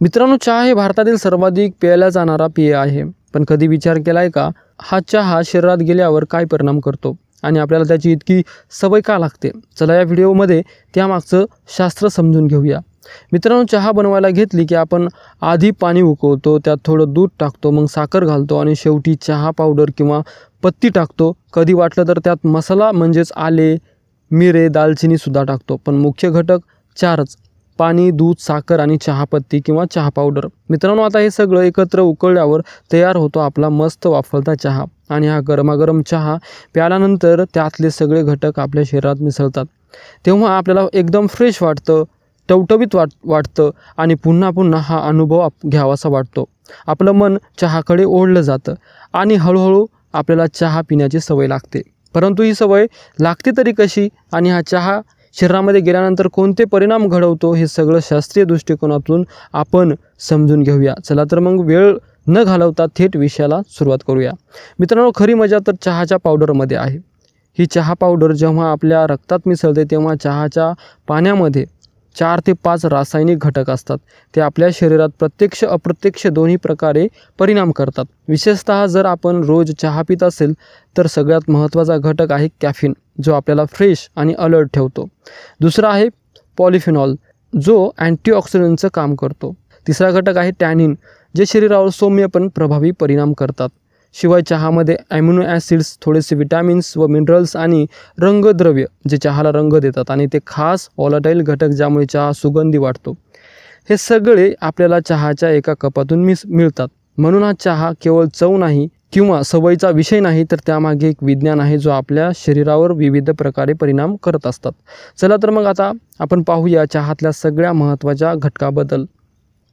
मित्रांनो, चहा हे भारतातील सर्वाधिक प्यायला जाणारा पेय आहे. पण कधी विचार केला आहे का, हा चहा शरीरात गेल्यावर काय परिणाम करतो आणि आपल्याला त्याची इतकी सवय का लागते? चला या व्हिडिओमध्ये त्यामागचं शास्त्र समजून घेऊया. मित्रांनो, चहा बनवायला घेतली की आपण आधी पाणी उकळतो, त्यात थोडं दूध टाकतो, मग साखर घालतो आणि शेवटी चहा पावडर किंवा पत्ती टाकतो. कधी वाटलं तर त्यात मसाला म्हणजेच आले, मिरे, दालचिनीसुद्धा टाकतो. पण मुख्य घटक चारच: पाणी, दूध, साखर आणि चहापत्ती किंवा चहा पावडर. मित्रांनो, आता हे सगळं एकत्र उकळल्यावर तयार होतो आपला मस्त वाफवता चहा. आणि हा गरमागरम चहा प्याल्यानंतर त्यातले सगळे घटक आपल्या शरीरात मिसळतात. तेव्हा आपल्याला एकदम फ्रेश वाटतं, टवटवीत वाटतं आणि पुन्हा पुन्हा हा अनुभव घ्यावासा वाटतो. आपलं मन चहाकडे ओढलं जातं आणि हळूहळू आपल्याला चहा पिण्याची सवय लागते. परंतु ही सवय लागते तरी कशी आणि हा चहा शरीरामध्ये गेल्यानंतर कोणते परिणाम घडवतो, हे सगळं शास्त्रीय दृष्टिकोनातून आपण समजून घेऊया. चला तर मग वेळ न घालवता थेट विषयाला सुरुवात करूया. मित्रांनो, खरी मजा तर चहाच्या पावडरमध्ये आहे. ही चहा पावडर जेव्हा आपल्या रक्तात मिसळते तेव्हा चहाच्या पाण्यामध्ये 4 ते 5 रासायनिक घटक असतात. ते आपल्या शरीरात प्रत्यक्ष अप्रत्यक्ष दोन्ही प्रकारे परिणाम करतात. विशेषतः जर आपण रोज चहा पित असेल तर सगळ्यात महत्त्वाचा घटक आहे कॅफीन, जो आपल्याला फ्रेश आणि अलर्ट ठेवतो. दुसरा आहे पॉलिफेनॉल, जो अँटीऑक्सिडंटचं काम करतो. तिसरा घटक आहे टॅनिन, जे शरीरावर सौम्य पण प्रभावी परिणाम करतात. शिवाय चहामध्ये ॲमिनो ॲसिड्स, थोडेसे विटॅमिन्स व मिनरल्स आणि रंगद्रव्य जे चहाला रंग देतात आणि ते खास व्हॉलटाईल घटक ज्यामुळे चहा सुगंधी वाटतो. हे सगळे आपल्याला चहाच्या एका कपातून मिळतात. म्हणून हा चहा केवळ चव नाही किंवा सवयीचा विषय नाही, तर त्यामागे एक विज्ञान आहे जो आपल्या शरीरावर विविध प्रकारे परिणाम करत असतात. चला तर मग आता आपण पाहूया चहातल्या सगळ्या महत्त्वाच्या घटकाबद्दल.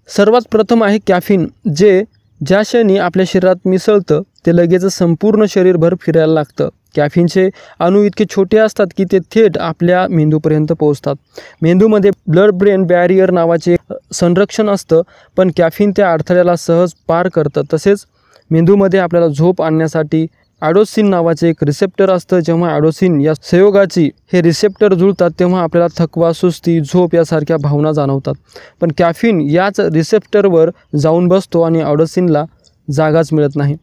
सर्वात प्रथम आहे कॅफीन, जे ज्या क्षणी आपल्या शरीरात मिसळतं ते लगेच संपूर्ण शरीरभर फिरायला लागतं. कॅफीनचे अणू इतके छोटे असतात की ते थेट आपल्या मेंदूपर्यंत पोहोचतात. मेंदूमध्ये ब्लड ब्रेन बॅरियर नावाचे संरक्षण असतं, पण कॅफीन त्या अडथळ्याला सहज पार करतं. तसेच मेंदूमध्ये आपल्याला झोप आणण्यासाठी ॲडोसिन नावाचे एक रिसेप्टर असतं. जेव्हा ॲडोसिन या संयोगाची हे रिसेप्टर जुळतात तेव्हा आपल्याला थकवा, सुस्ती, झोप यासारख्या भावना जाणवतात. पण कॅफीन याच रिसेप्टरवर जाऊन बसतो आणि ॲडोसिनला जागाच मिळत नाही.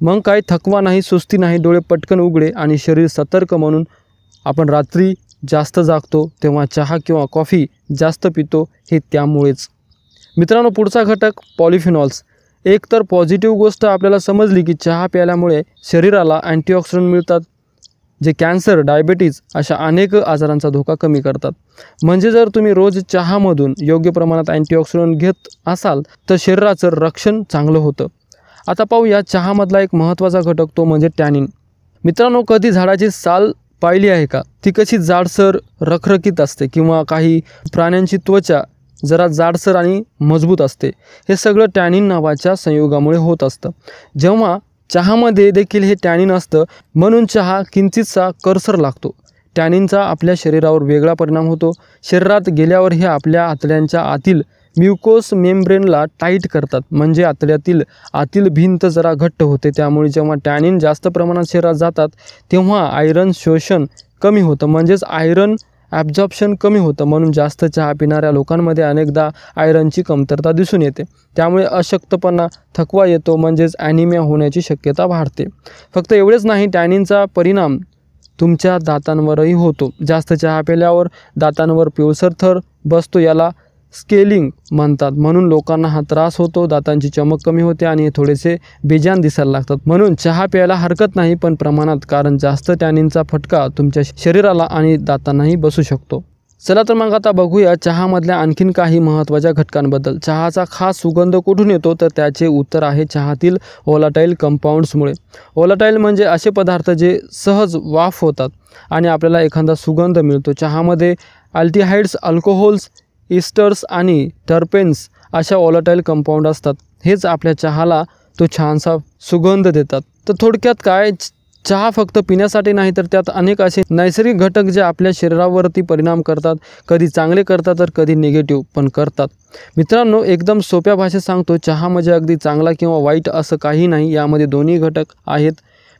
मग काही थकवा नाही, सुस्ती नाही, डोळे पटकन उघडे आणि शरीर सतर्क. म्हणून आपण रात्री जास्त जागतो तेव्हा चहा किंवा कॉफी जास्त पितो, हे त्यामुळेच. मित्रांनो, पुढचा घटक पॉलिफेनॉल्स. एक तर पॉझिटिव्ह गोष्ट आपल्याला समजली की चहा प्यायल्यामुळे शरीराला अँटीऑक्सिडंट मिळतात, जे कॅन्सर, डायबिटीज अशा अनेक आजारांचा धोका कमी करतात. म्हणजे जर तुम्ही रोज चहामधून योग्य प्रमाणात अँटीऑक्सिडंट घेत असाल तर शरीराचं रक्षण चांगलं होतं. आता पाहूया चहामधला एक महत्त्वाचा घटक, तो म्हणजे टॅनिन. मित्रांनो, कधी झाडाची साल पाहिली आहे का? ती कशी जाडसर, रखरखीत असते किंवा काही प्राण्यांची त्वचा जरा जाडसर आणि मजबूत असते. हे सगळं टॅनिन नावाच्या संयोगामुळे होत असतं. जेव्हा चहामध्ये देखील हे टॅनिन असतं, म्हणून चहा किंचितसा करसर लागतो. टॅनिनचा आपल्या शरीरावर वेगळा परिणाम होतो. शरीरात गेल्यावर हे आपल्या आतड्यांच्या आतील म्युकोस मेम्ब्रेनला टाईट करतात, म्हणजे आतड्यातील आतील भिंत जरा घट्ट होते. त्यामुळे जेव्हा टॅनिन जास्त प्रमाणात शरीरात जातात तेव्हा आयरन शोषण कमी होतं, म्हणजेच आयरन ॲब्झॉर्प्शन कमी होतं. म्हणून जास्त चहा पिणाऱ्या लोकांमध्ये अनेकदा आयरनची कमतरता दिसून येते. त्यामुळे अशक्तपणा, थकवा येतो, म्हणजेच ॲनिमिया होण्याची शक्यता वाढते. फक्त एवढेच नाही, टॅनिनचा परिणाम तुमच्या दातांवरही होतो. जास्त चहा प्यायल्यावर दातांवर पिवळसर थर बसतो, याला स्केलिंग म्हणतात. म्हणून लोकांना हा त्रास होतो. दातांची चमक कमी होते आणि थोडेसे बेजान दिसायला लागतात. म्हणून चहा प्यायला हरकत नाही, पण प्रमाणात, कारण जास्त टॅनिनचा फटका तुमच्या शरीराला आणि दातांनाही बसू शकतो. चला तर मग आता बघूया चहामधल्या आणखीन काही महत्त्वाच्या घटकांबद्दल. चहाचा खास सुगंध कुठून येतो, तर त्याचे उत्तर आहे चहातील व्हॉलटाईल कंपाऊंड्समुळे. व्हॉलटाईल म्हणजे असे पदार्थ जे सहज वाफ होतात आणि आपल्याला एखादा सुगंध मिळतो. चहामध्ये अल्डिहाइड्स, अल्कोहोल्स, इस्टर्स आणि टर्पेन्स अशा व्हॉलटाईल कंपाऊंड असतात. हेच आपल्या चहाला तो छानसा सुगंध देतात. तर थोडक्यात काय, चहा फक्त पिण्यासाठी नाही, तर त्यात अनेक असे नैसर्गिक घटक जे आपल्या शरीरावरती परिणाम करतात. कधी चांगले करतात तर कधी निगेटिव्ह पण करतात. मित्रांनो, एकदम सोप्या भाषेत सांगतो, चहा म्हणजे अगदी चांगला किंवा वाईट असं काही नाही. यामध्ये दोन्ही घटक आहेत.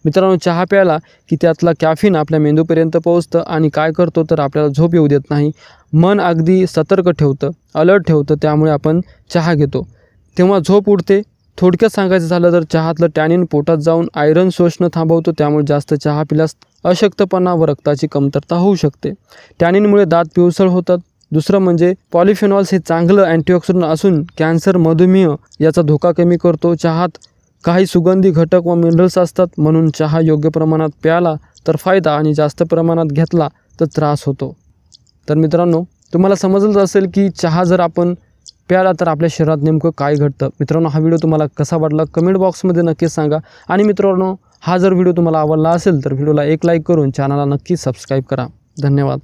मित्रांनो, चहा प्यायला की त्यातला कॅफीन आपल्या मेंदूपर्यंत पोहोचतं आणि काय करतो तर आपल्याला झोप येऊ देत नाही, मन अगदी सतर्क ठेवतं, अलर्ट ठेवतं. त्यामुळे आपण चहा घेतो तेव्हा झोप उडते. थोडक्यात सांगायचं झालं तर चहातलं टॅनिन पोटात जाऊन आयरन शोषणं थांबवतो. त्यामुळे जास्त चहा पिल्यास अशक्तपणा व रक्ताची कमतरता होऊ शकते. टॅनिनमुळे दात पिवसळ होतात. दुसरं म्हणजे पॉलिफेनॉल्स हे चांगलं अँटीऑक्सिडंट असून कॅन्सर, मधुमेह याचा धोका कमी करतो. चहात काही सुगंधी घटक व मिनरल्स असतात, म्हणून चहा योग्य प्रमाणात प्यायला तर फायदा आणि जास्त प्रमाणात घेतला तर त्रास होतो. तर मित्रांनो, तुम्हाला समजलंच असेल की चहा जर आपण प्यायला तर आपल्या शरीरात नेमकं काय घडतं. मित्रांनो, हा व्हिडिओ तुम्हाला कसा वाटला कमेंट बॉक्समध्ये नक्कीच सांगा. आणि मित्रांनो, हा जर व्हिडिओ तुम्हाला आवडला असेल तर व्हिडिओला एक लाईक करून चॅनलला नक्की सबस्क्राईब करा. धन्यवाद.